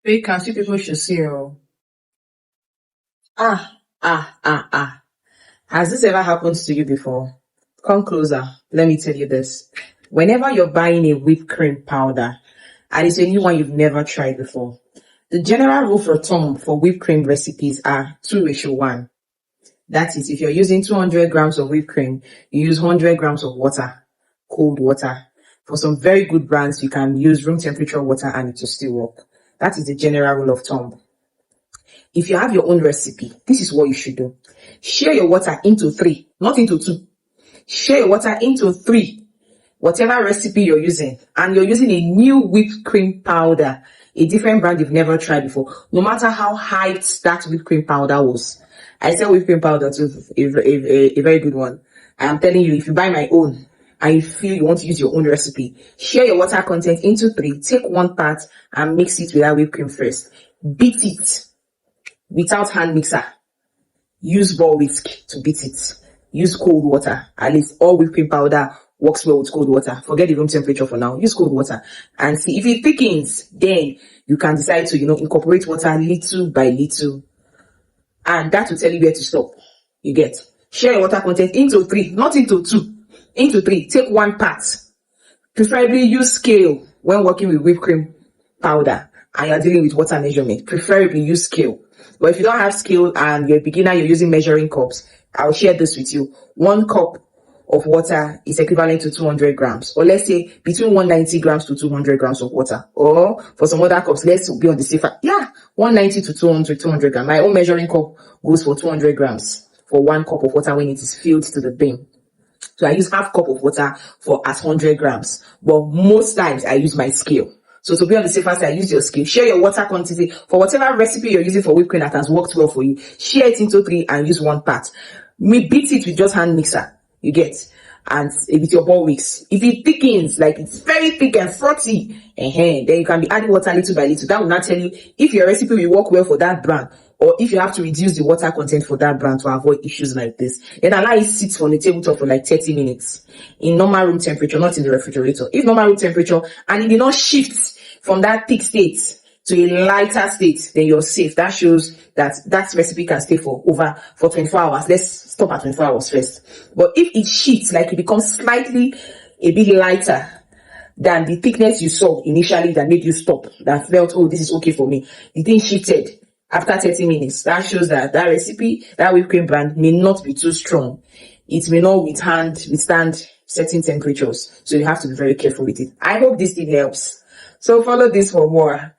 Because you people should see you. Ah. Has this ever happened to you before? Come closer. Let me tell you this. Whenever you're buying a whipped cream powder, and it's a new one you've never tried before, the general rule for thumb for whipped cream recipes are 2:1. That is, if you're using 200 grams of whipped cream, you use 100 grams of water, cold water. For some very good brands, you can use room temperature water and it will still work. That is the general rule of thumb. If you have your own recipe, this is what you should do. Share your water into 3, not into 2. Share your water into 3, whatever recipe you're using, and you're using a new whipped cream powder, a different brand you've never tried before, no matter how hyped that whipped cream powder was. I sell whipped cream powder too, a very good one. I'm telling you, if you buy my own and you feel you want to use your own recipe, share your water content into 3, take 1 part and mix it with that whipped cream first. Beat it without hand mixer. Use ball whisk to beat it. Use cold water. At least all whipped cream powder works well with cold water. Forget the room temperature for now. Use cold water and see if it thickens. Then you can decide to, incorporate water little by little, and that will tell you where to stop. You get. Share your water content into 3, not into 2. Into 3. Take 1 part. Preferably use scale when working with whipped cream powder and you're dealing with water measurement. Preferably use scale. But if you don't have scale and you're a beginner, you're using measuring cups, I'll share this with you. 1 cup of water is equivalent to 200 grams. Or let's say between 190 grams to 200 grams of water. Or for some other cups, let's be on the safer. 190 to 200 grams. My own measuring cup goes for 200 grams for 1 cup of water when it is filled to the brim. So I use half cup of water for as 100 grams. But most times I use my scale. So to be on the safer side, use your scale. Share your water quantity for whatever recipe you're using for whipped cream that has worked well for you. Share it into 3 and use 1 part. Beat it with just hand mixer. You get. And with your ball whisk. If it thickens, like it's very thick and frothy, then you can be adding water little by little. That will not tell you if your recipe will work well for that brand, or if you have to reduce the water content for that brand to avoid issues like this. Then allow it sit on the tabletop for like 30 minutes in normal room temperature, not in the refrigerator. If normal room temperature and it did not shift from that thick state to a lighter state, then you're safe. That shows that recipe can stay for 24 hours. Let's stop at 24 hours first. But if it shifts, like it becomes slightly a bit lighter than the thickness you saw initially that made you stop, that felt, oh, this is okay for me, the thing shifted after 30 minutes, that shows that recipe, that whipped cream brand may not be too strong. It may not withstand certain temperatures. So you have to be very careful with it. I hope this thing helps. So follow this for more.